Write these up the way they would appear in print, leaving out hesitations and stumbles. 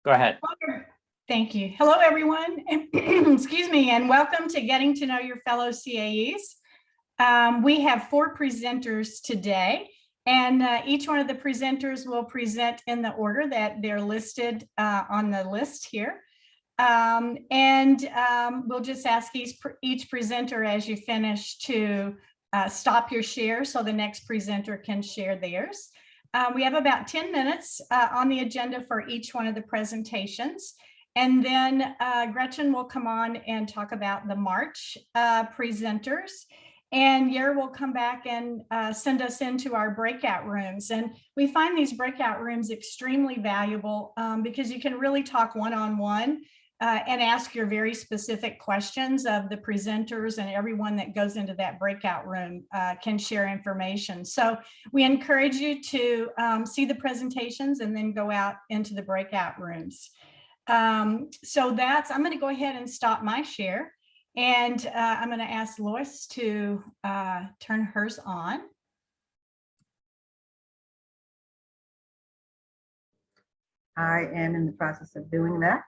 Go ahead. Thank you. Hello, everyone. Excuse me, and welcome to Getting to Know Your Fellow CAEs. We have 4 presenters today, and each one of the presenters will present in the order that they're listed on the list here. We'll just ask each presenter as you finish to stop your share so the next presenter can share theirs. We have about 10 minutes on the agenda for each one of the presentations. And then Gretchen will come on and talk about the March presenters. And Yer will come back and send us into our breakout rooms. And we find these breakout rooms extremely valuable because you can really talk one-on-one and ask your very specific questions of the presenters, and everyone that goes into that breakout room can share information. So we encourage you to see the presentations and then go out into the breakout rooms. I'm going to go ahead and stop my share, and I'm going to ask Loyce to turn hers on. I am in the process of doing that.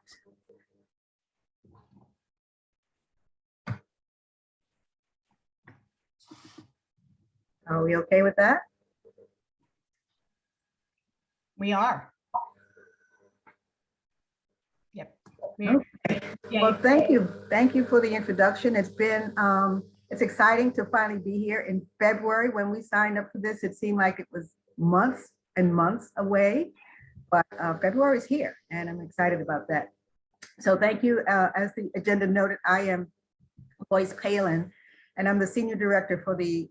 Are we okay with that? We are. Yep. Okay. Well, thank you. Thank you for the introduction. It's been, it's exciting to finally be here. In February, when we signed up for this, it seemed like it was months and months away, but February is here and I'm excited about that. So thank you. As the agenda noted, I am Loyce Pailen, and I'm the Senior Director for the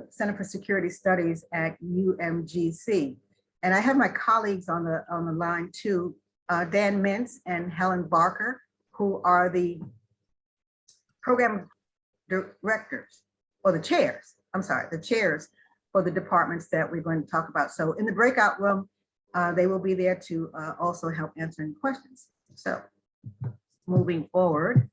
Center for Security Studies at UMGC. And I have my colleagues on the line too, Dan Mintz and Helen Barker, who are the program directors, or the chairs, I'm sorry, the chairs for the departments that we're going to talk about. So in the breakout room, they will be there to also help answering questions. So moving forward.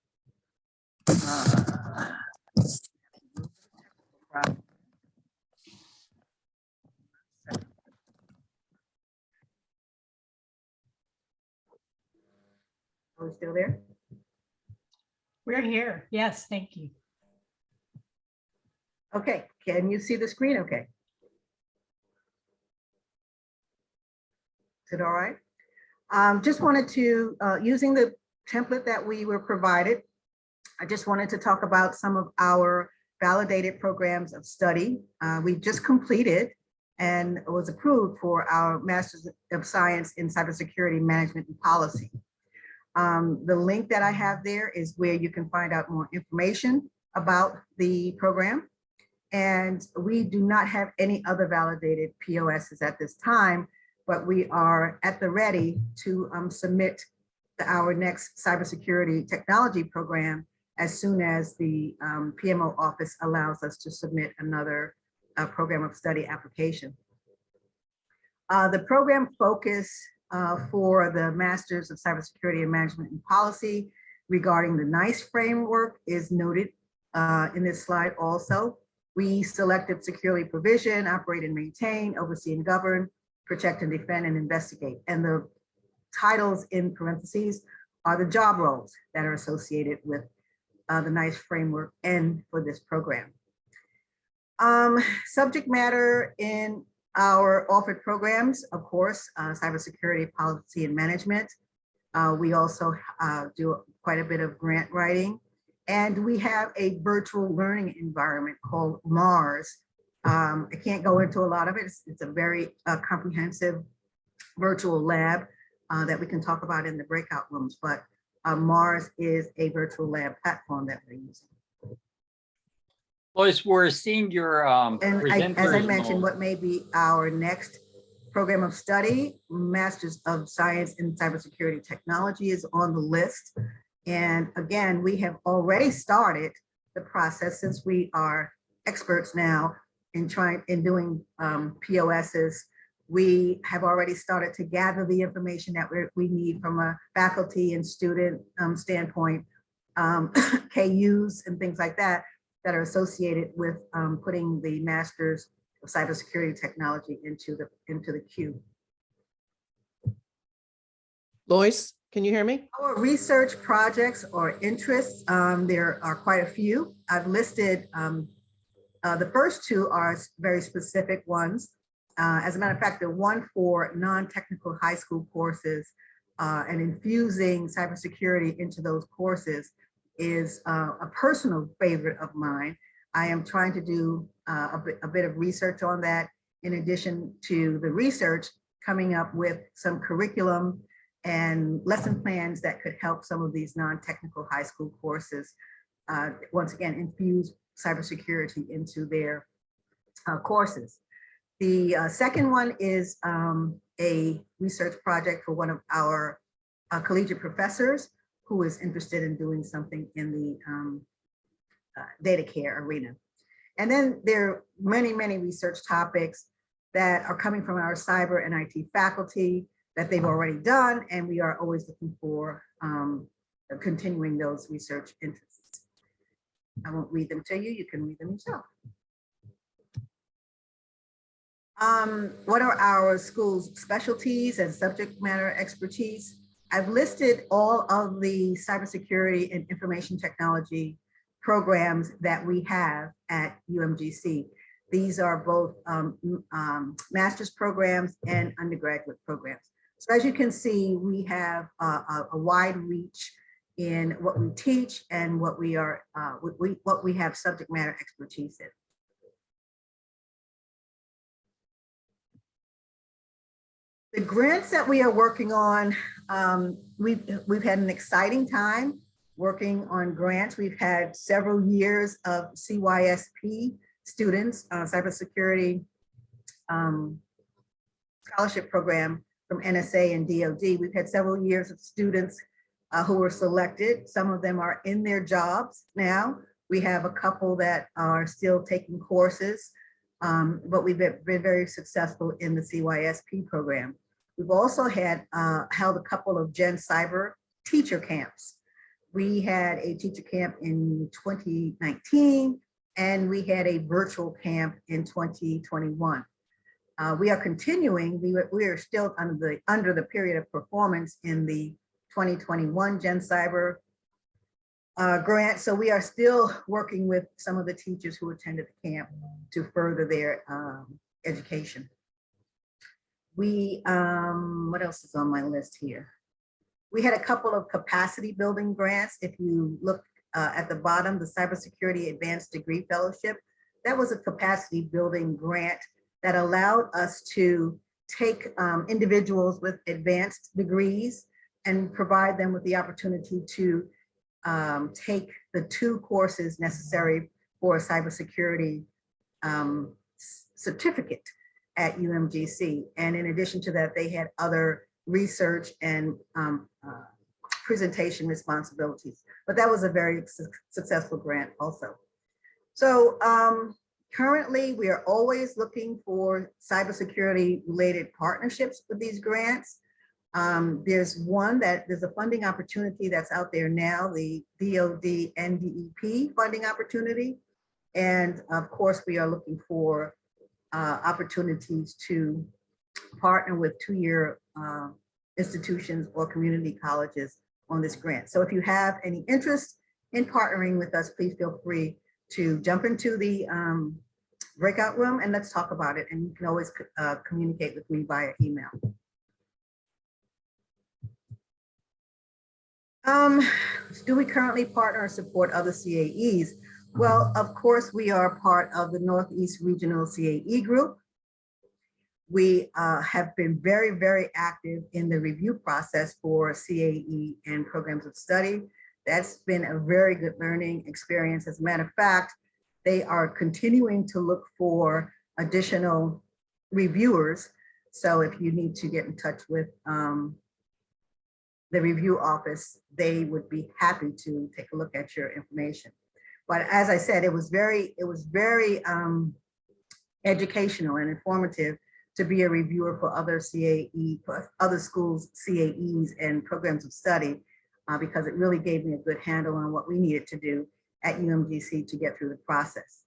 Are we still there? We're here. Yes, thank you. Okay, can you see the screen okay? Is it all right? Just wanted to, using the template that we were provided, I just wanted to talk about some of our validated programs of study. We just completed and was approved for our Master's of Science in Cybersecurity Management and Policy. The link that I have there is where you can find out more information about the program. And we do not have any other validated POSs at this time, but we are at the ready to submit our next cybersecurity technology program as soon as the PMO office allows us to submit another program of study application. The program focus for the Masters of Cybersecurity and Management and Policy regarding the NICE framework is noted in this slide also. We selected securely provision, operate and maintain, oversee and govern, protect and defend, and investigate. And the titles in parentheses are the job roles that are associated with the NICE framework and for this program. Subject matter in our offered programs, of course, cybersecurity policy and management. We also do quite a bit of grant writing, and we have a virtual learning environment called MARS. I can't go into a lot of it. It's a very comprehensive virtual lab that we can talk about in the breakout rooms, but MARS is a virtual lab platform that we're using. Loyce, we're seeing your as I mentioned, what may be our next program of study, Masters of Science in Cybersecurity Technology, is on the list. And again, we have already started the process, since we are experts now in doing POSs. We have already started to gather the information that we need from a faculty and student standpoint, KUs and things like that, that are associated with putting the Masters of Cybersecurity Technology into the queue. Loyce, can you hear me? Our research projects or interests, there are quite a few. I've listed, the first two are very specific ones. As a matter of fact, the one for non-technical high school courses and infusing cybersecurity into those courses is a personal favorite of mine. I am trying to do a bit of research on that, in addition to the research, coming up with some curriculum and lesson plans that could help some of these non-technical high school courses, once again, infuse cybersecurity into their courses. The second one is a research project for one of our collegiate professors who is interested in doing something in the data care arena. And then there are many, many research topics that are coming from our cyber and IT faculty that they've already done, and we are always looking for continuing those research interests. I won't read them to you, you can read them yourself. What are our school's specialties and subject matter expertise? I've listed all of the cybersecurity and information technology programs that we have at UMGC. These are both master's programs and undergraduate programs. So as you can see, we have a wide reach in what we teach and what we are, what we have subject matter expertise in. The grants that we are working on, we've had an exciting time working on grants. We've had several years of CYSP students, cybersecurity scholarship program from NSA and DoD. We've had several years of students who were selected. Some of them are in their jobs now. We have a couple that are still taking courses, but we've been very successful in the CYSP program. We've also had held a couple of Gen Cyber teacher camps. We had a teacher camp in 2019, and we had a virtual camp in 2021. We are continuing, we are still under the period of performance in the 2021 Gen Cyber grant. So we are still working with some of the teachers who attended the camp to further their education. We, what else is on my list here? We had a couple of capacity building grants. If you look at the bottom, the Cybersecurity Advanced Degree Fellowship, that was a capacity building grant that allowed us to take individuals with advanced degrees and provide them with the opportunity to take the 2 courses necessary for a cybersecurity certificate at UMGC. And in addition to that, they had other research and presentation responsibilities. But that was a very successful grant also. So currently, we are always looking for cybersecurity related partnerships with these grants. There's a funding opportunity that's out there now, the DoD NDEP funding opportunity. And of course, we are looking for opportunities to partner with 2-year institutions or community colleges on this grant. So if you have any interest in partnering with us, please feel free to jump into the breakout room and let's talk about it. And you can always communicate with me via email. Do we currently partner or support other CAEs? Well, of course, we are part of the Northeast Regional CAE group. We have been very, very active in the review process for CAE and programs of study. That's been a very good learning experience. As a matter of fact, they are continuing to look for additional reviewers. So if you need to get in touch with the review office, they would be happy to take a look at your information. But as I said, it was very educational and informative to be a reviewer for other other schools' CAEs and programs of study, because it really gave me a good handle on what we needed to do at UMGC to get through the process.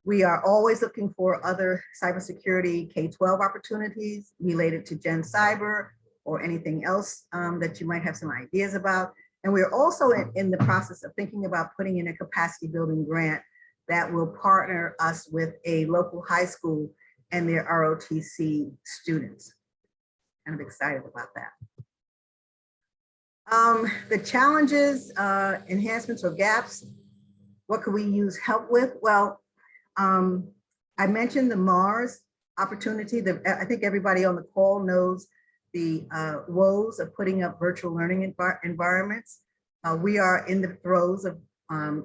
We are always looking for other cybersecurity K-12 opportunities related to Gen Cyber or anything else that you might have some ideas about. And we're also in the process of thinking about putting in a capacity building grant that will partner us with a local high school and their ROTC students. Kind of excited about that. The challenges, enhancements or gaps, what could we use help with? Well, I mentioned the Mars opportunity. I think everybody on the call knows the woes of putting up virtual learning environments. We are in the throes of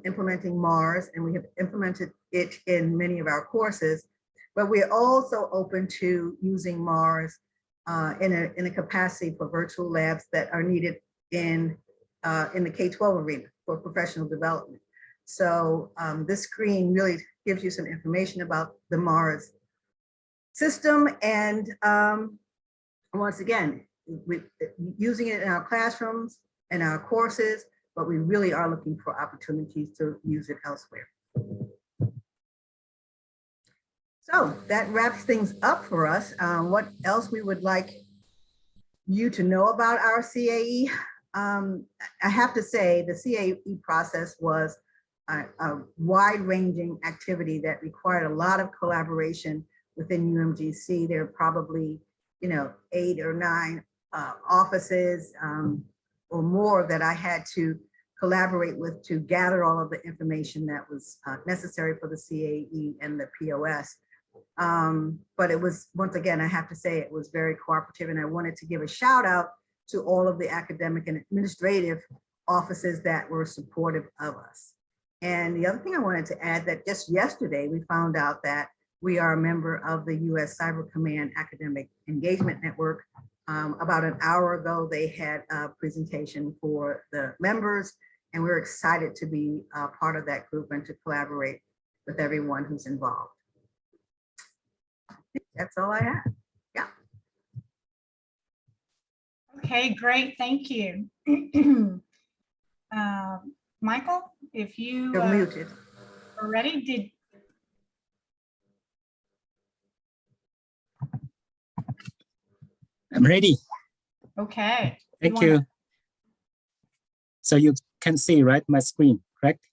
implementing Mars, and we have implemented it in many of our courses, but we're also open to using Mars in a capacity for virtual labs that are needed in the K-12 arena for professional development. So this screen really gives you some information about the Mars system. And once again, we're using it in our classrooms and our courses, but we really are looking for opportunities to use it elsewhere. So that wraps things up for us. What else we would like you to know about our CAE? I have to say the CAE process was a wide-ranging activity that required a lot of collaboration within UMGC. There are probably, 8 or 9 offices or more that I had to collaborate with to gather all of the information that was necessary for the CAE and the POS. But it was, once again, I have to say it was very cooperative, and I wanted to give a shout out to all of the academic and administrative offices that were supportive of us. And the other thing I wanted to add, that just yesterday we found out that we are a member of the US Cyber Command Academic Engagement Network. About an hour ago, they had a presentation for the members, and we're excited to be part of that group and to collaborate with everyone who's involved. I think that's all I have. Yeah. Okay, great, thank you. Michael, if you You're muted. are ready, I'm ready. Okay. Thank you. So you can see, right, my screen, correct?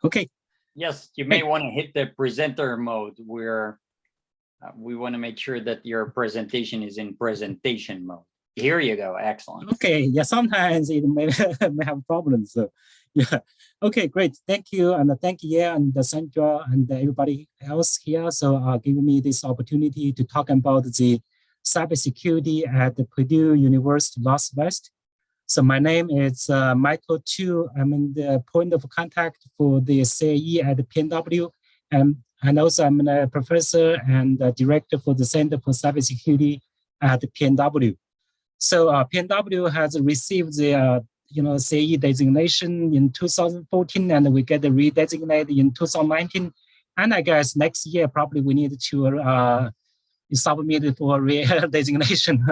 Okay. Yes, you may want to hit the presenter mode where we want to make sure that your presentation is in presentation mode. Here you go. Excellent. Okay. Yeah, sometimes it may have problems. So yeah. Okay, great. Thank you. And thank you, and Sandra and everybody else here. So giving me this opportunity to talk about the cybersecurity at the Purdue University Northwest. So my name is Michael Chu. I'm in the point of contact for the CAE at the PNW. And also I'm a professor and director for the Center for Cybersecurity at the PNW. So PNW has received the CAE designation in 2014, and we get redesignated in 2019. And I guess next year probably we need to submit it for re-designation.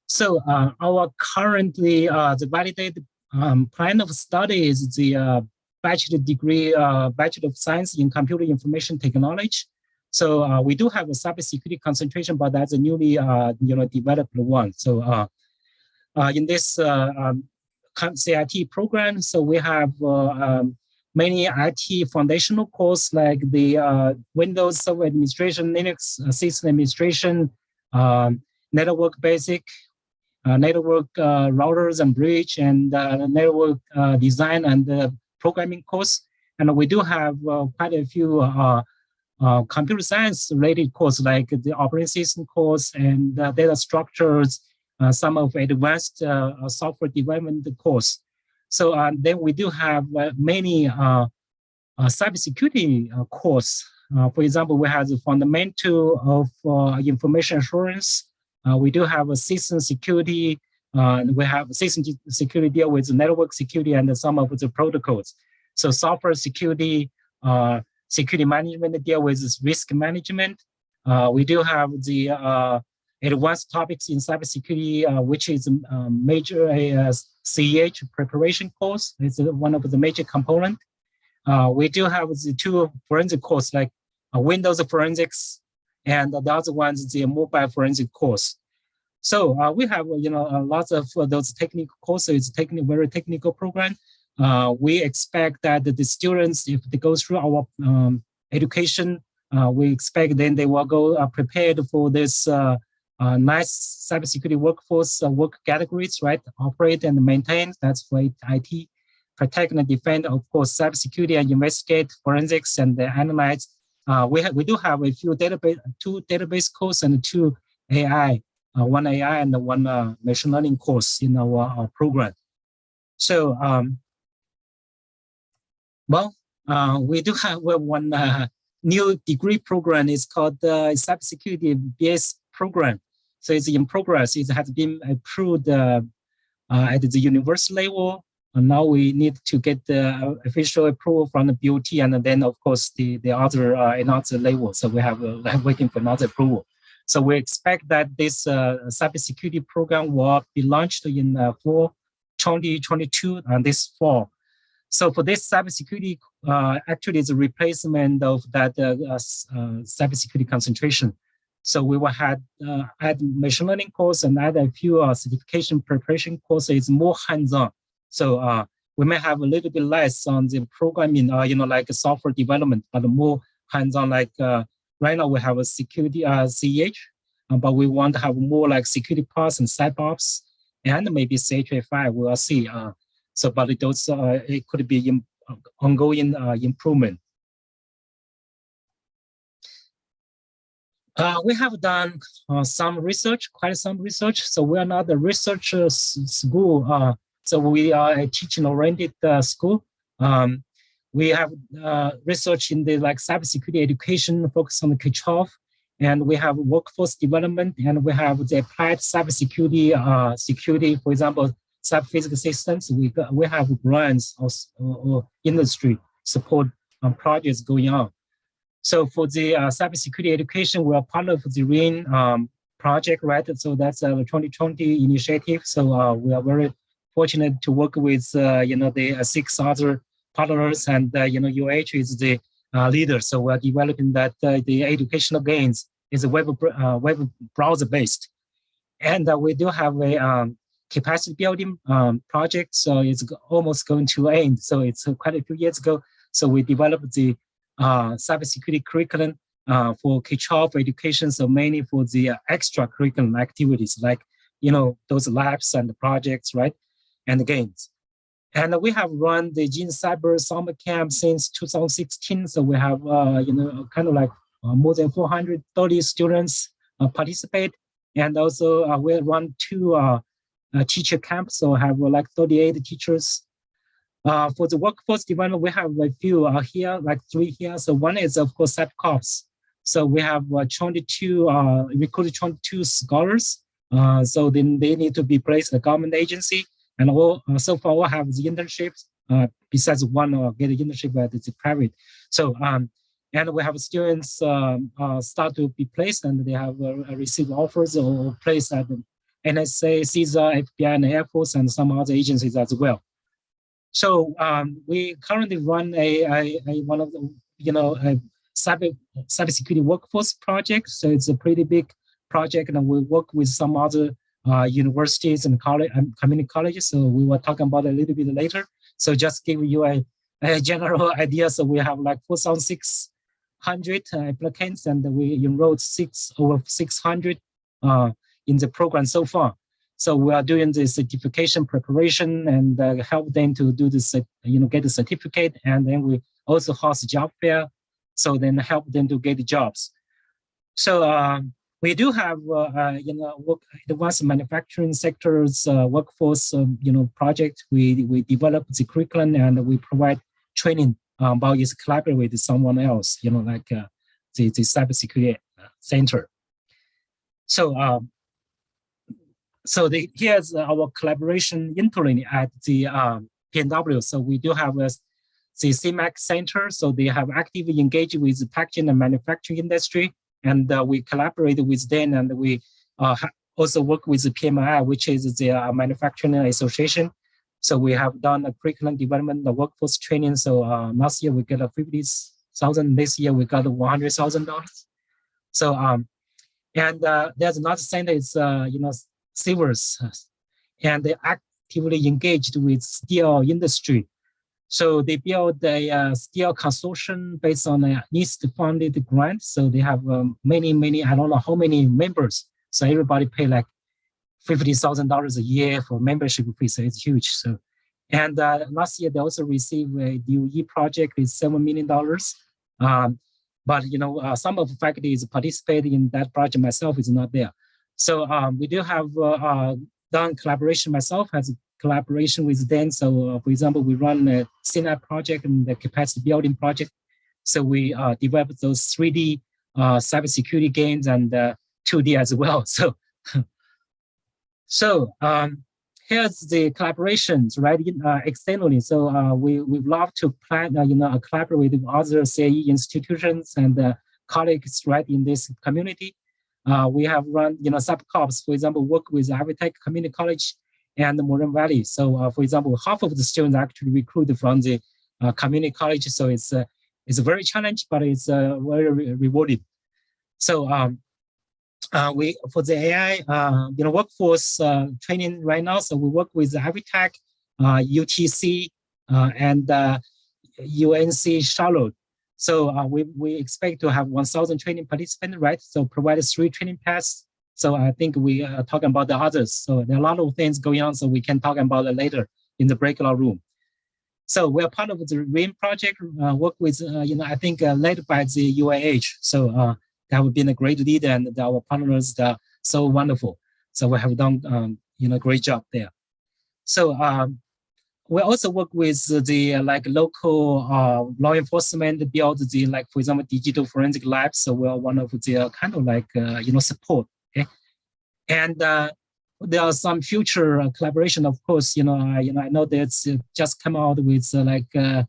So our currently the validated plan of study is the bachelor degree, Bachelor of Science in Computer Information Technology. So we do have a cybersecurity concentration, but that's a newly developed one. So in this CIT program, so we have many IT foundational courses like the Windows Server Administration, Linux System Administration, Network Basic, network routers and bridge, and network design and programming course. And we do have quite a few computer science related courses like the operating system course and data structures, some of advanced software development course. So then we do have many cybersecurity course. For example, we have the fundamental of information assurance. We do have a system security. We have system security deal with network security and some of the protocols. So software security, security management deal with risk management. We do have the advanced topics in cybersecurity, which is a major CEH preparation course. It's one of the major components. We do have the 2 forensic courses like Windows forensics and the other one is the mobile forensic course. So we have, lots of those technical courses, very technical program. We expect that the students, if they go through our education, we expect then they will go prepared for this nice cybersecurity workforce work categories, right? Operate and maintain, that's for IT. Protect and defend, of course, cybersecurity and investigate, forensics and analyze. We do have a few two database courses and 2 AI, one AI and one machine learning course in our program. So, we do have one new degree program. It's called the Cybersecurity BS program. So it's in progress. It has been approved at the university level. And now we need to get the official approval from the BOT, and then of course the other another level. So we have waiting for another approval. So we expect that this cybersecurity program will be launched in fall 2022 and this fall. So for this cybersecurity, actually it's a replacement of that cybersecurity concentration. So we will add machine learning course and add a few certification preparation courses, more hands-on. So we may have a little bit less on the programming, like software development, but more hands-on. Like right now we have a security CEH, but we want to have more like security parts and CyberOps, and maybe CHA5. We will see. So, but those it could be ongoing improvement. We have done some research, quite some research. So we are not a research school. So we are a teaching-oriented school. We have research in the cybersecurity education, focus on the K-12, and we have workforce development, and we have the applied cybersecurity security, for example, cyber-physical systems. We have grants or industry support projects going on. So for the cybersecurity education, we are part of the RAIN project, right? So that's a 2020 initiative. So we are very fortunate to work with, the 6 other partners, and, UH is the leader. So we're developing that the educational gains is a web browser based. And we do have a capacity building project. So it's almost going to end. So it's quite a few years ago. So we developed the cybersecurity curriculum for K-12 education. So mainly for the extracurricular activities, like, those labs and the projects, right? And the games. And we have run the Gene Cyber Summer Camp since 2016. So we have, kind of like more than 430 students participate. And also we run 2 teacher camps. So have like 38 teachers. For the workforce development, we have a few here, like 3 here. So one is, of course, CyberCops. So we have 22, recruited 22 scholars. So then they need to be placed in the government agency. And so far, we have the internships, besides one get an internship at the private. So, and we have students start to be placed, and they have received offers or placed at the NSA, CISA, FBI, and Air Force, and some other agencies as well. So we currently run one of the, a cybersecurity workforce project. So it's a pretty big project, and we work with some other universities and college and community colleges. So we will talk about it a little bit later. So just give you a general idea. So we have like 4,600 applicants, and we enrolled over 600 in the program so far. So we are doing the certification preparation and help them to do this, get the certificate, and then we also host a job fair. So then help them to get the jobs. So we do have, advanced manufacturing sectors workforce, project. We develop the curriculum and we provide training about is collaborate with someone else, like the cybersecurity center. So, here's our collaboration internally at the PNW. So we do have the CMAC Center. So they have actively engaged with the packaging and manufacturing industry. And we collaborate with them, and we also work with the PMI, which is the Manufacturing Association. So we have done a curriculum development, the workforce training. So last year we got $50,000. This year we got $100,000. So and there's another center is Silvers, and they actively engaged with steel industry. So they built a steel consortium based on a NIST-funded grant. So they have many, I don't know how many members. So everybody pay like $50,000 a year for membership fee. So it's huge. So, and last year they also received a DOE project is $7 million. But some of the faculties participating in that project. Myself is not there. So we do have done collaboration. Myself has a collaboration with them. So for example, we run a CNAP project and the capacity building project. So we developed those 3D cybersecurity games and 2D as well. So here's the collaborations, right? Externally. So we love to plan, collaborate with other CAE institutions and colleagues, right, in this community. We have run, subcorps, for example, work with Avitech Community College and Moran Valley. So, for example, half of the students actually recruited from the community college. So it's a very challenging, but it's very rewarding. So we for the AI, workforce training right now. So we work with Avitech, UTC, and UNC Charlotte. So we expect to have 1,000 training participants, right? So provide 3 training paths. So I think we are talking about the others. So there are a lot of things going on. So we can talk about it later in the breakout room. So we're part of the RAIN project, work with, I think led by the UIH. So that would be a great leader, and our partners are so wonderful. So we have done, a great job there. So we also work with the local law enforcement, build the for example, digital forensic labs. So we're one of the kind of support. Okay, and there are some future collaboration. Of course, I know that's just come out with a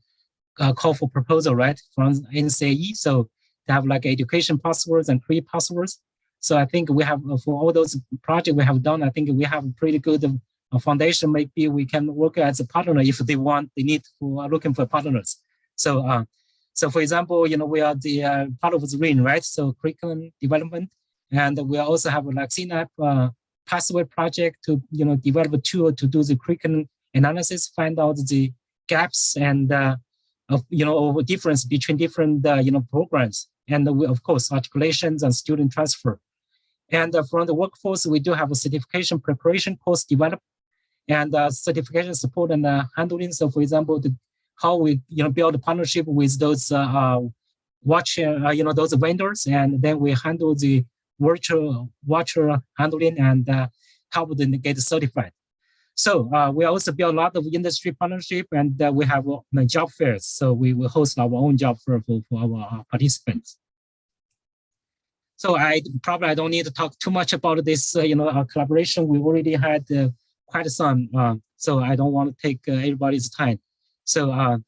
call for proposal, right, from NCAE. So they have education passwords and free passwords. So I think we have for all those projects we have done. I think we have a pretty good foundation. Maybe we can work as a partner if they looking for partners. So for example, we are the part of the RAIN, right? So curriculum development, and we also have CNAP password project to develop a tool to do the curriculum analysis, find out the gaps and difference between different programs, and we, of course, articulations and student transfer. And from the workforce, we do have a certification preparation course developed, and certification support and handling. So, for example, how we build a partnership with those those vendors, and then we handle the virtual handling and help them get certified. So we also build a lot of industry partnership, and we have job fairs. So we will host our own job fair for our participants. So I don't need to talk too much about this, collaboration. We already had quite some, so I don't want to take everybody's time. So,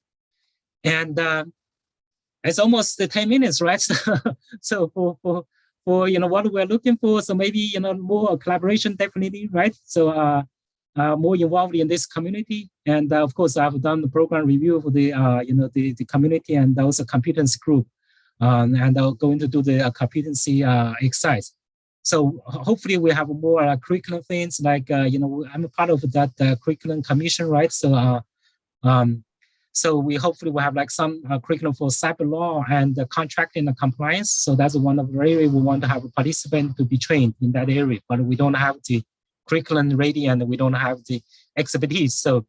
it's almost 10 minutes, right? So for what we're looking for, so maybe, more collaboration, definitely, right? So more involved in this community. And of course, I've done the program review for the, the community and also competency group. And I'm going to do the competency exercise. So hopefully we have more curriculum things like, I'm a part of that curriculum commission, right? So, so we hopefully will have some curriculum for cyber law and contracting and compliance. So that's one of the areas we want to have a participant to be trained in that area, but we don't have the curriculum ready and we don't have the expertise. So,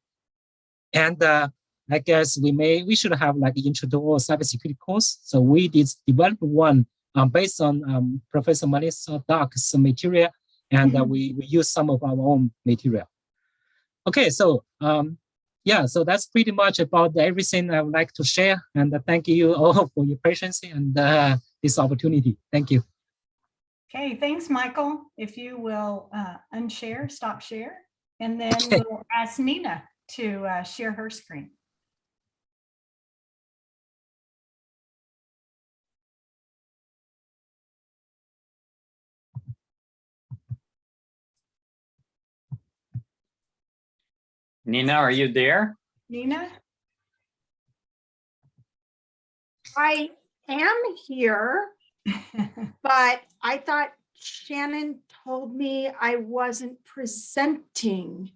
and I guess we should have introductory cybersecurity course. So we did develop one based on Professor Melissa Duck's material, and we use some of our own material. Okay, so yeah, so that's pretty much about everything I would like to share. And thank you all for your patience and this opportunity. Thank you. Okay, thanks, Michael. If you will unshare, stop share, and then we'll ask Nina to share her screen. Nina, are you there? Nina? I am here. but I thought Shannon told me I wasn't presenting.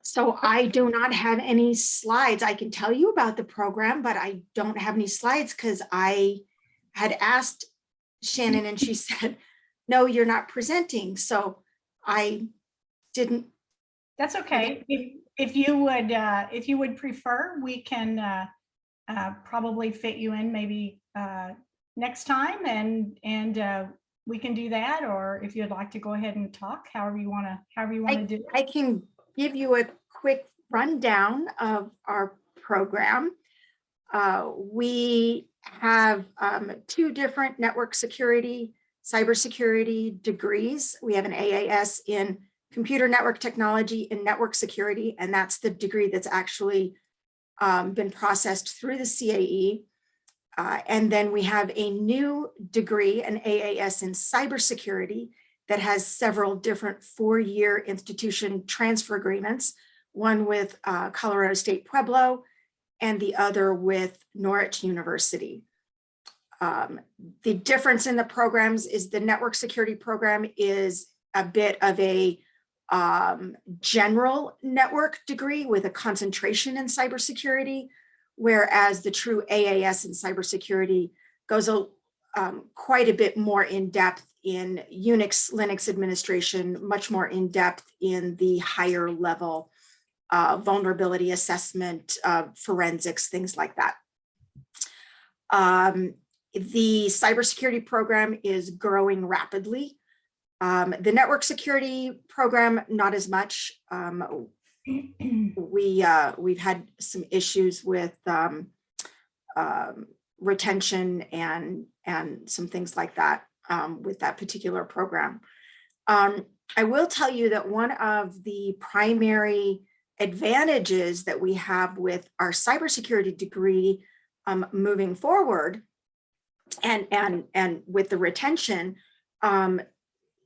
So I do not have any slides. I can tell you about the program, but I don't have any slides because I had asked Shannon and she said, no, you're not presenting. So I didn't. That's okay. If you would prefer, we can probably fit you in maybe next time, and we can do that. Or if you'd like to go ahead and talk, however you want to do it. I can give you a quick rundown of our program. We have 2 different network security, cybersecurity degrees. We have an AAS in computer network technology and network security, and that's the degree that's actually been processed through the CAE. And then we have a new degree, an AAS in cybersecurity, that has several different 4-year institution transfer agreements, one with Colorado State Pueblo and the other with Norwich University. The difference in the programs is the network security program is a bit of a general network degree with a concentration in cybersecurity, whereas the true AAS in cybersecurity goes quite a bit more in depth in Unix, Linux administration, much more in depth in the higher level vulnerability assessment, forensics, things like that. The cybersecurity program is growing rapidly. The network security program, not as much. We've had some issues with retention and some things like that with that particular program. I will tell you that one of the primary advantages that we have with our cybersecurity degree moving forward and with the retention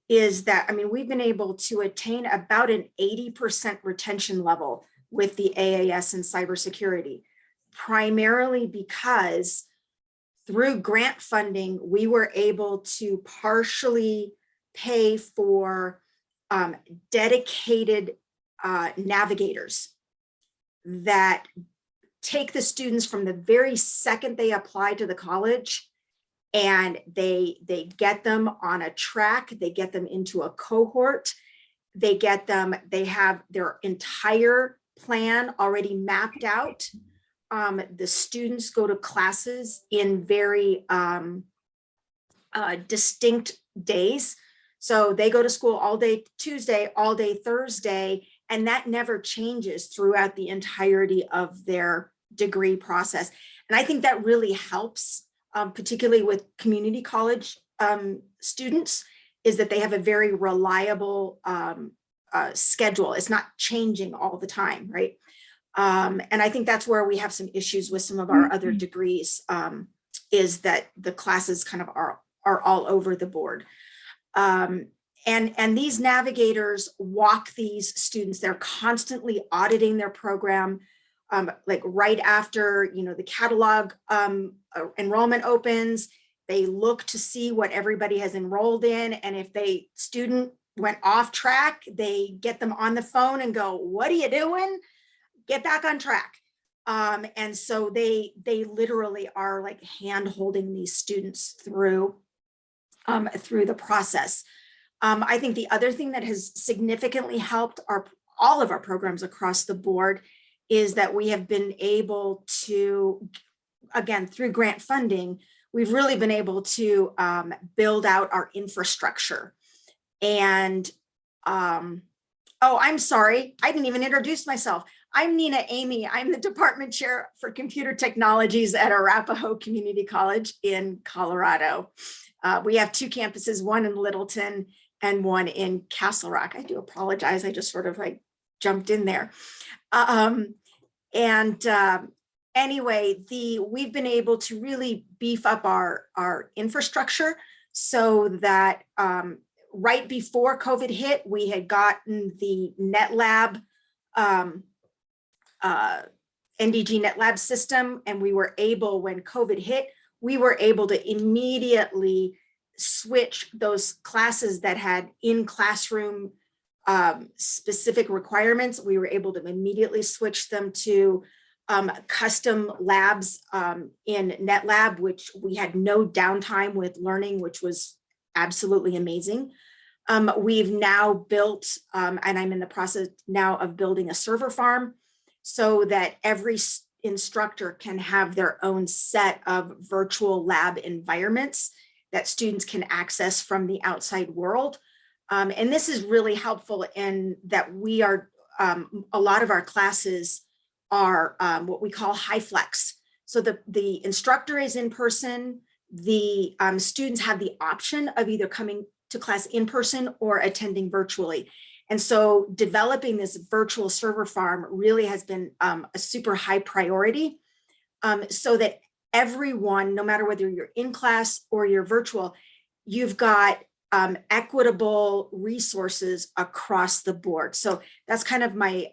is that, I mean, we've been able to attain about an 80% retention level with the AAS in cybersecurity, primarily because through grant funding, we were able to partially pay for dedicated navigators that take the students from the very second they apply to the college, and they get them on a track, they get them into a cohort, they have their entire plan already mapped out. The students go to classes in very distinct days. So they go to school all day Tuesday, all day Thursday, and that never changes throughout the entirety of their degree process. And I think that really helps, particularly with community college students, is that they have a very reliable schedule. It's not changing all the time, right? And I think that's where we have some issues with some of our other degrees, is that the classes kind of are all over the board. And these navigators walk these students. They're constantly auditing their program, like right after, the catalog enrollment opens. They look to see what everybody has enrolled in, and if student went off track, they get them on the phone and go, "What are you doing? Get back on track." And so they literally are like hand holding these students through the process. I think the other thing that has significantly helped all of our programs across the board is that we have been able to, again, through grant funding, we've really been able to build out our infrastructure. And, oh, I'm sorry, I didn't even introduce myself. I'm Nina Amey. I'm the department chair for computer technologies at Arapahoe Community College in Colorado. We have 2 campuses, one in Littleton and one in Castle Rock. I do apologize. I just sort of like jumped in there. Anyway, we've been able to really beef up our infrastructure so that right before COVID hit, we had gotten the NetLab, NDG NetLab system, and we were able, when COVID hit, we were able to immediately switch those classes that had in classroom specific requirements. We were able to immediately switch them to custom labs in NetLab, which we had no downtime with learning, which was absolutely amazing. We've now built, and I'm in the process now of building a server farm so that every instructor can have their own set of virtual lab environments that students can access from the outside world. And this is really helpful in that we are, a lot of our classes are what we call high flex. So the instructor is in person, the students have the option of either coming to class in person or attending virtually. And so developing this virtual server farm really has been a super high priority so that everyone, no matter whether you're in class or you're virtual, you've got equitable resources across the board. So that's kind of my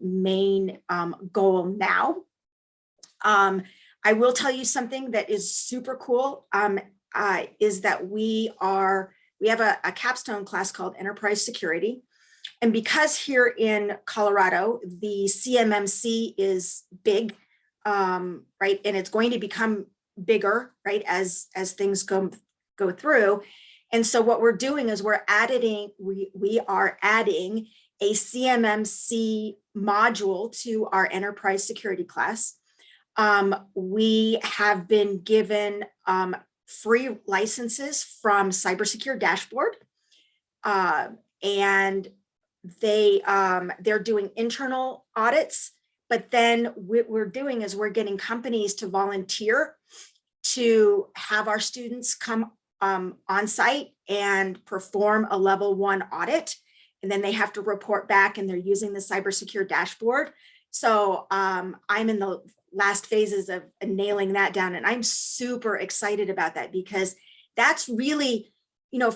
main goal now. I will tell you something that is super cool is that we have a capstone class called Enterprise Security. And because here in Colorado, the CMMC is big, right? And it's going to become bigger, right? As things go through. And so what we're doing is we are adding a CMMC module to our enterprise security class. We have been given free licenses from Cybersecurity Dashboard, and they're doing internal audits. But then what we're doing is we're getting companies to volunteer to have our students come on site and perform a level 1 audit. And then they have to report back, and they're using the Cybersecurity Dashboard. So I'm in the last phases of nailing that down. And I'm super excited about that because that's really,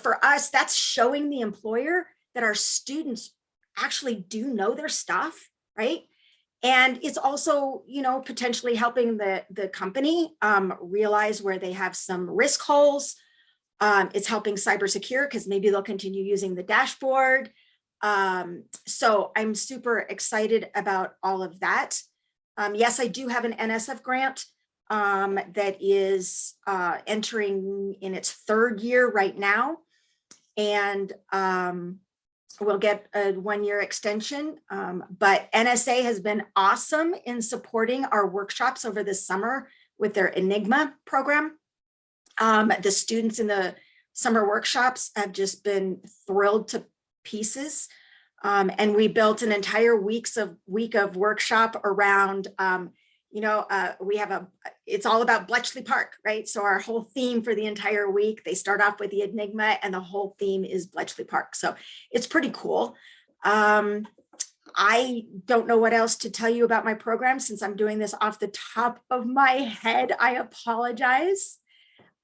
for us, that's showing the employer that our students actually do know their stuff, right? And it's also, potentially helping the company realize where they have some risk holes. It's helping cybersecure because maybe they'll continue using the dashboard. So I'm super excited about all of that. Yes, I do have an NSF grant that is entering in its 3rd year right now. And we'll get a 1-year extension. But NSA has been awesome in supporting our workshops over the summer with their Enigma program. The students in the summer workshops have just been thrilled to pieces. And we built an entire week of workshop around, it's all about Bletchley Park, right? So our whole theme for the entire week, they start off with the Enigma and the whole theme is Bletchley Park. So it's pretty cool. I don't know what else to tell you about my program since I'm doing this off the top of my head. I apologize.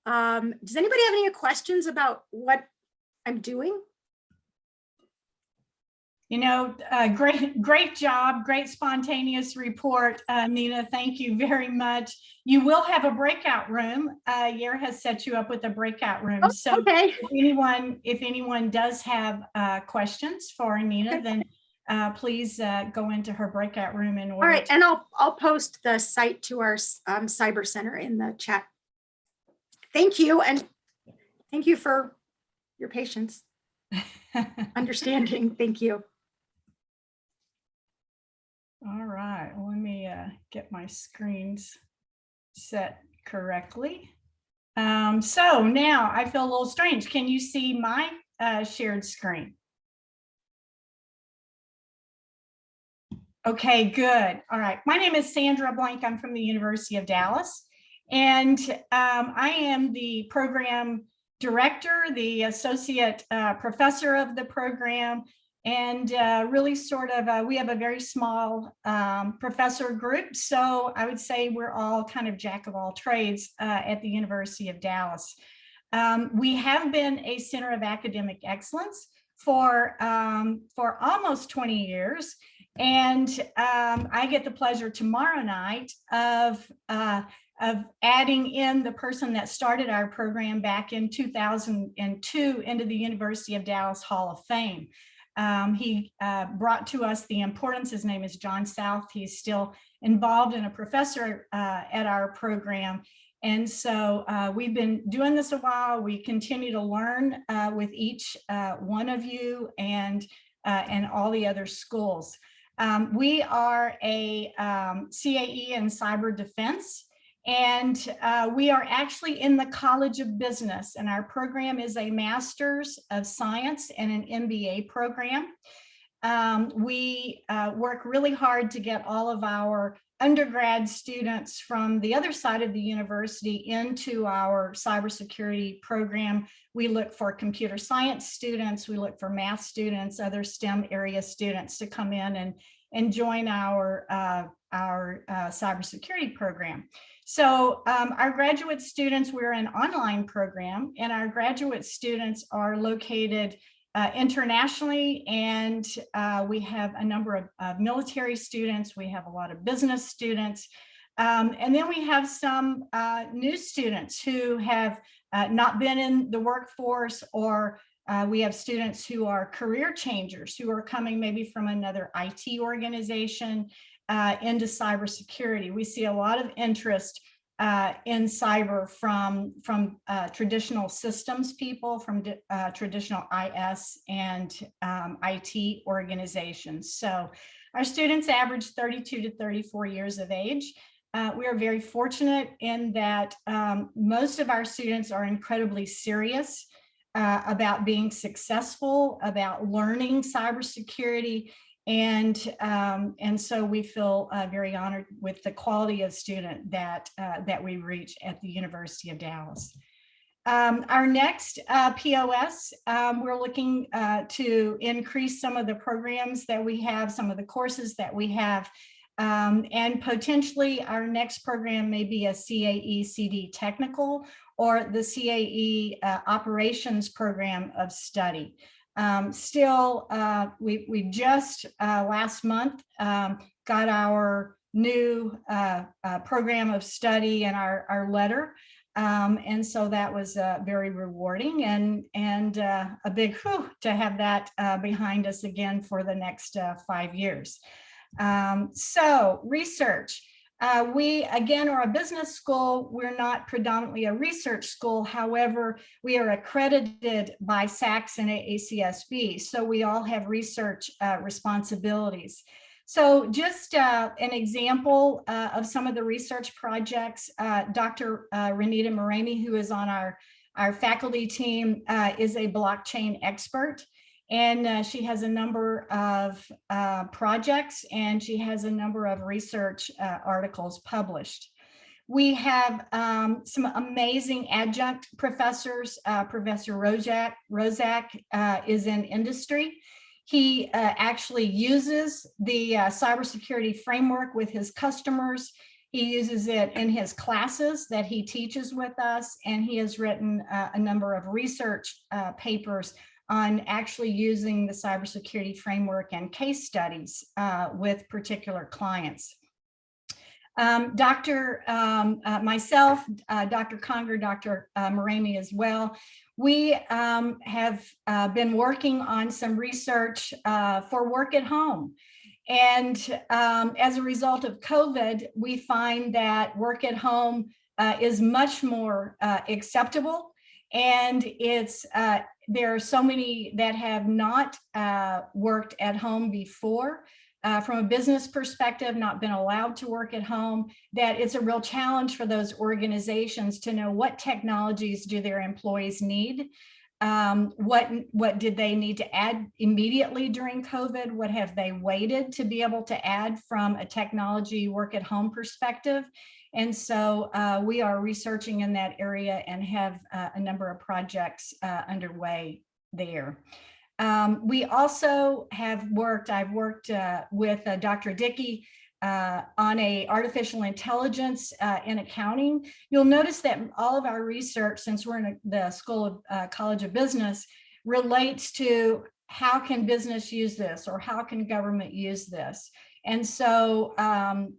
Does anybody have any questions about what I'm doing? Great job, great spontaneous report, Nina. Thank you very much. You will have a breakout room. Yair has set you up with a breakout room. Oh, so okay. if anyone does have questions for Nina, then please go into her breakout room in order. All right, and I'll post the site to our cyber center in the chat. Thank you, and thank you for your patience, understanding. Thank you. All right, let me get my screens set correctly. So now I feel a little strange. Can you see my shared screen? Okay, good. All right. My name is Sandra Blanke. I'm from the University of Dallas. And I am the program director, the associate professor of the program, and really sort of, we have a very small professor group. So I would say we're all kind of jack of all trades at the University of Dallas. We have been a center of academic excellence for almost 20 years. And I get the pleasure tomorrow night of adding in the person that started our program back in 2002 into the University of Dallas Hall of Fame. He brought to us the importance. His name is John South. He's still involved and a professor at our program. And so we've been doing this a while. We continue to learn with each one of you and all the other schools. We are a CAE in cyber defense, and we are actually in the College of Business, and our program is a Master's of Science and an MBA program. We work really hard to get all of our undergrad students from the other side of the university into our cybersecurity program. We look for computer science students, we look for math students, other STEM area students to come in and join our cybersecurity program. So our graduate students, we're an online program, and our graduate students are located internationally, and we have a number of military students, we have a lot of business students, and then we have some new students who have not been in the workforce, or we have students who are career changers, who are coming maybe from another IT organization into cybersecurity. We see a lot of interest in cyber from traditional systems people, from traditional IS and IT organizations. So our students average 32 to 34 years of age. We are very fortunate in that most of our students are incredibly serious about being successful, about learning cybersecurity. And so we feel very honored with the quality of student that we reach at the University of Dallas. Our next POS, we're looking to increase some of the programs that we have, some of the courses that we have, and potentially our next program may be a CAE CD technical or the CAE operations program of study. We just last month got our new program of study and our letter. And so that was very rewarding and a big whew to have that behind us again for the next 5 years. So research. We, again, are a business school. We're not predominantly a research school. However, we are accredited by SACS and AACSB. So we all have research responsibilities. So just an example of some of the research projects, Dr. Renita Marami, who is on our faculty team, is a blockchain expert. And she has a number of projects, and she has a number of research articles published. We have some amazing adjunct professors. Professor Rozak is in industry. He actually uses the cybersecurity framework with his customers. He uses it in his classes that he teaches with us, and he has written a number of research papers on actually using the cybersecurity framework and case studies with particular clients. Myself, Dr. Conger, Dr. Marami as well, we have been working on some research for work at home. And as a result of COVID, we find that work at home is much more acceptable. And there are so many that have not worked at home before, from a business perspective, not been allowed to work at home, that it's a real challenge for those organizations to know what technologies do their employees need. What did they need to add immediately during COVID? What have they waited to be able to add from a technology work at home perspective? And so we are researching in that area and have a number of projects underway there. We also have I've worked with Dr. Dickey on a artificial intelligence in accounting. You'll notice that all of our research, since we're in the School of College of Business, relates to how can business use this or how can government use this. And so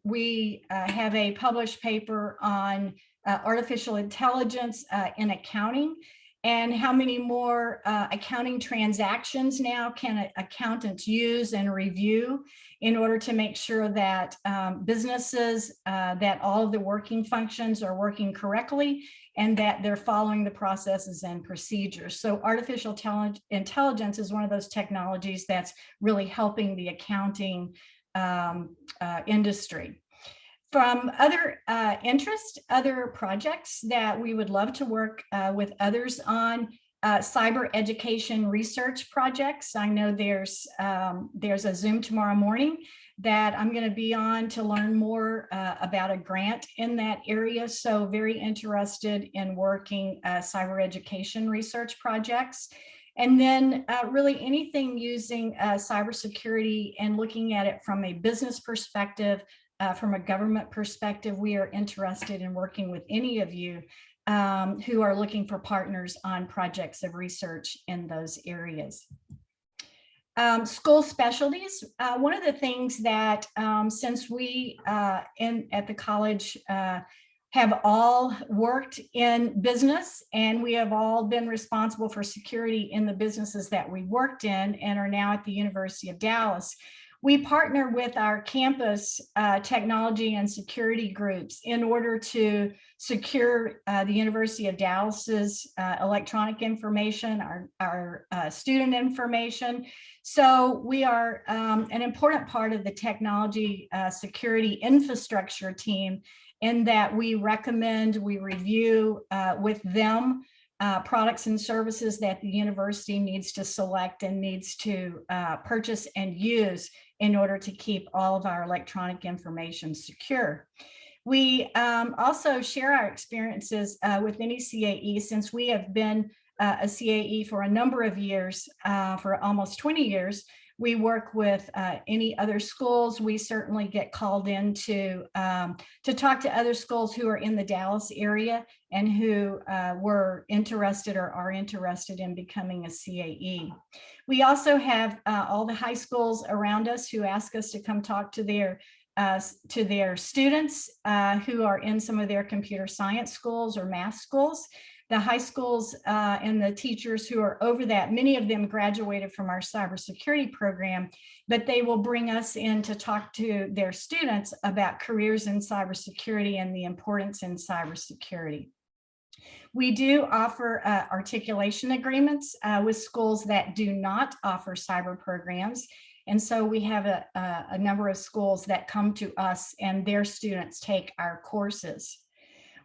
we have a published paper on artificial intelligence in accounting, and how many more accounting transactions now can accountants use and review in order to make sure that businesses, that all of the working functions are working correctly and that they're following the processes and procedures. So artificial intelligence is one of those technologies that's really helping the accounting industry. From other interest, other projects that we would love to work with others on, cyber education research projects. I know there's a Zoom tomorrow morning that I'm going to be on to learn more about a grant in that area. So very interested in working cyber education research projects. And then really anything using cybersecurity and looking at it from a business perspective, from a government perspective. We are interested in working with any of you who are looking for partners on projects of research in those areas. School specialties. One of the things that since we at the college have all worked in business, and we have all been responsible for security in the businesses that we worked in and are now at the University of Dallas, we partner with our campus technology and security groups in order to secure the University of Dallas's electronic information, our student information. So we are an important part of the technology security infrastructure team, in that we recommend, we review with them products and services that the university needs to select and needs to purchase and use in order to keep all of our electronic information secure. We also share our experiences with any CAE, since we have been a CAE for a number of years, for almost 20 years. We work with any other schools. We certainly get called in to talk to other schools who are in the Dallas area and who were interested or are interested in becoming a CAE. We also have all the high schools around us who ask us to come talk to their students who are in some of their computer science schools or math schools. The high schools and the teachers who are over that, many of them graduated from our cybersecurity program, but they will bring us in to talk to their students about careers in cybersecurity and the importance in cybersecurity. We do offer articulation agreements with schools that do not offer cyber programs. And so we have a number of schools that come to us and their students take our courses.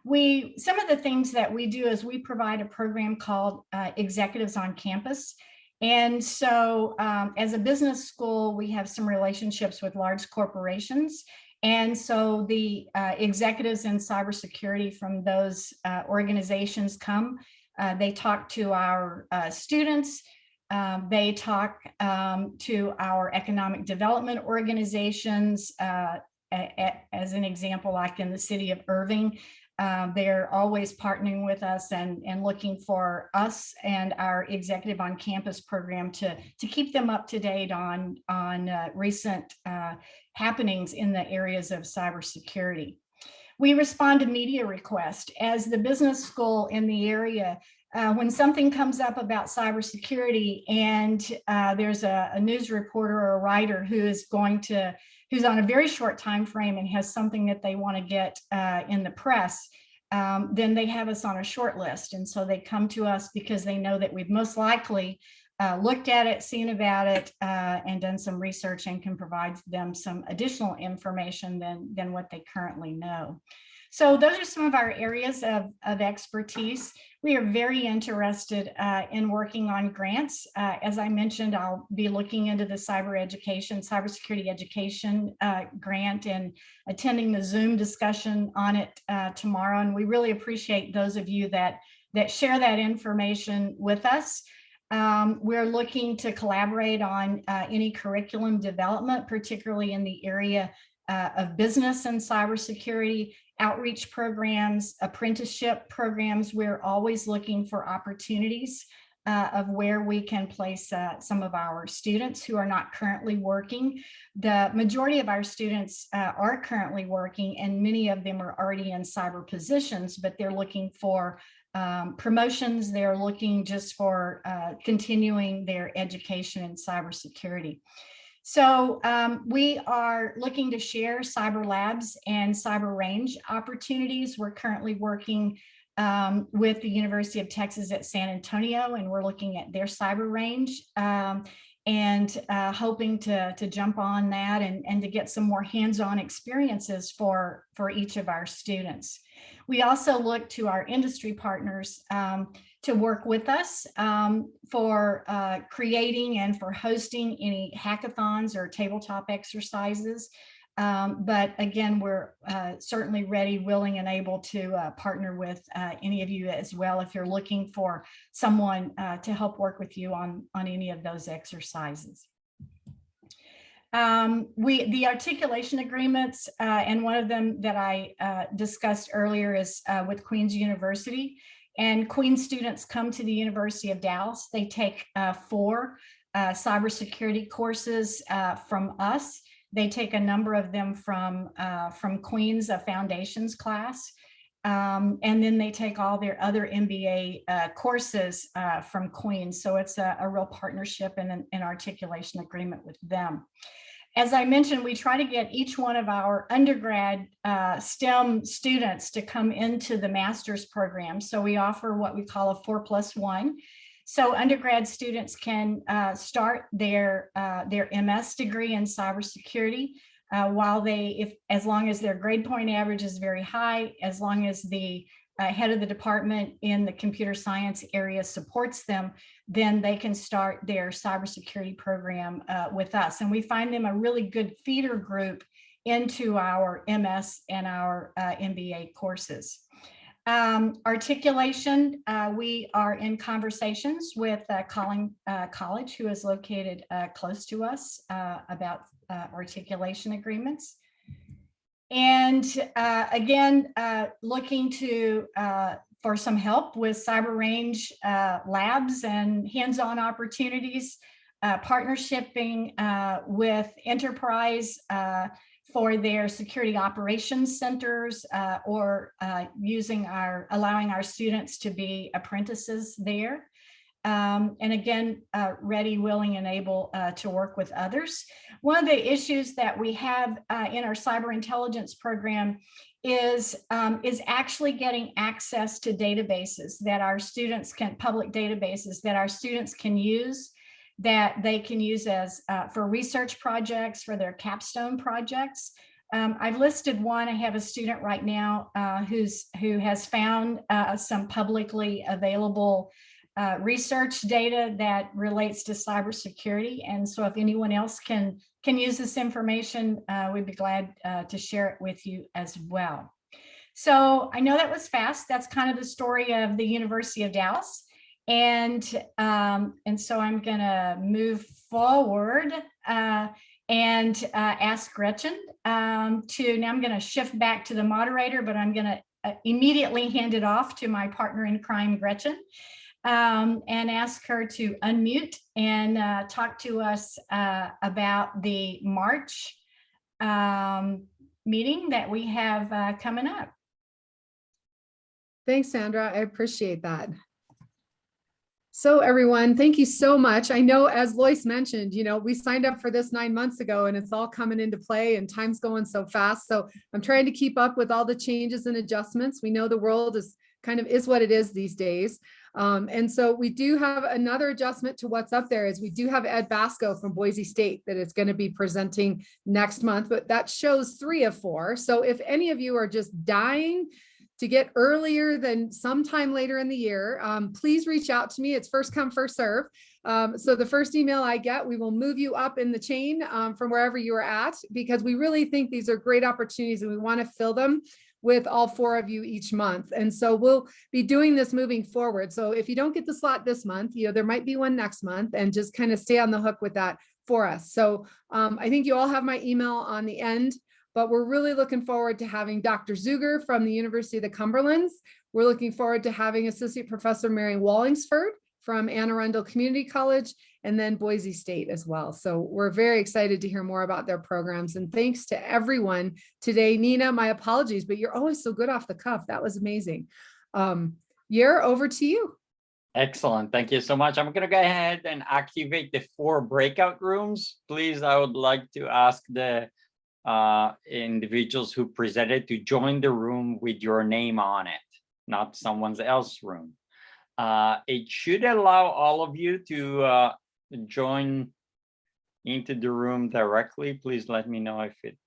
Some of the things that we do is we provide a program called Executives on Campus. And so as a business school, we have some relationships with large corporations. And so the executives in cybersecurity from those organizations come, they talk to our students, they talk to our economic development organizations. As an example, like in the city of Irving, they're always partnering with us and looking for us and our Executive on Campus program to keep them up to date on recent happenings in the areas of cybersecurity. We respond to media requests. As the business school in the area, when something comes up about cybersecurity and there's a news reporter or a writer who's on a very short time frame and has something that they want to get in the press, then they have us on a short list. And so they come to us because they know that we've most likely looked at it, seen about it, and done some research and can provide them some additional information than what they currently know. So those are some of our areas of expertise. We are very interested in working on grants. As I mentioned, I'll be looking into the cybersecurity education grant and attending the Zoom discussion on it tomorrow. And we really appreciate those of you that share that information with us. We're looking to collaborate on any curriculum development, particularly in the area of business and cybersecurity, outreach programs, apprenticeship programs. We're always looking for opportunities of where we can place some of our students who are not currently working. The majority of our students are currently working, and many of them are already in cyber positions, but they're looking for promotions. They're looking just for continuing their education in cybersecurity. So we are looking to share cyber labs and cyber range opportunities. We're currently working with the University of Texas at San Antonio, and we're looking at their cyber range and hoping to jump on that and to get some more hands-on experiences for each of our students. We also look to our industry partners to work with us for creating and for hosting any hackathons or tabletop exercises. But again, we're certainly ready, willing, and able to partner with any of you as well if you're looking for someone to help work with you on any of those exercises. The articulation agreements, and one of them that I discussed earlier is with Queen's University. And Queen's students come to the University of Dallas. They take 4 cybersecurity courses from us. They take a number of them from Queen's Foundations class. And then they take all their other MBA courses from Queen's. So it's a real partnership and an articulation agreement with them. As I mentioned, we try to get each one of our undergrad STEM students to come into the master's program. So we offer what we call a 4+1. So undergrad students can start their MS degree in cybersecurity while as long as their grade point average is very high, as long as the head of the department in the computer science area supports them, then they can start their cybersecurity program with us. And we find them a really good feeder group into our MS and our MBA courses. Articulation, we are in conversations with College, who is located close to us, about articulation agreements. And again, looking to for some help with cyber range labs and hands-on opportunities, partnershiping with enterprise for their security operations centers, or allowing our students to be apprentices there. And again, ready, willing, and able to work with others. One of the issues that we have in our cyber intelligence program is actually getting access to databases that our students public databases that our students can use, that they can use as for research projects, for their capstone projects. I've listed one. I have a student right now who has found some publicly available research data that relates to cybersecurity. And so if anyone else can use this information, we'd be glad to share it with you as well. So I know that was fast. That's kind of the story of the University of Dallas. And so I'm gonna move forward and ask Gretchen now I'm gonna shift back to the moderator, but I'm gonna immediately hand it off to my partner in crime, Gretchen. And ask her to unmute and talk to us about the March meeting that we have coming up. Thanks, Sandra. I appreciate that. So everyone, thank you so much. I know, as Loyce mentioned, we signed up for this 9 months ago, and it's all coming into play, and time's going so fast. So I'm trying to keep up with all the changes and adjustments. We know the world is what it is these days. And so we do have another adjustment to what's up there is we do have Ed Basco from Boise State that is going to be presenting next month, but that shows 3 of 4. So if any of you are just dying to get earlier than sometime later in the year, please reach out to me. It's first come, first serve. So the first email I get, we will move you up in the chain from wherever you are at, because we really think these are great opportunities and we want to fill them with all 4 of you each month. And so we'll be doing this moving forward. So if you don't get the slot this month, there might be one next month, and just kind of stay on the hook with that for us. So I think you all have my email on the end, but we're really looking forward to having Dr. Zuger from the University of the Cumberlands. We're looking forward to having Associate Professor Mary Wallingsford from Anne Arundel Community College, and then Boise State as well. So we're very excited to hear more about their programs. And thanks to everyone today. Nina, my apologies, but you're always so good off the cuff. That was amazing. Yair, over to you. Excellent. Thank you so much. I'm going to go ahead and activate the 4 breakout rooms. Please, I would like to ask the individuals who presented to join the room with your name on it, not someone else's room. It should allow all of you to join into the room directly. Please let me know if it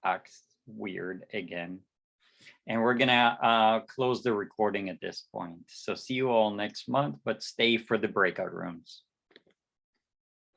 acts weird again. And we're gonna close the recording at this point. So see you all next month, but stay for the breakout rooms.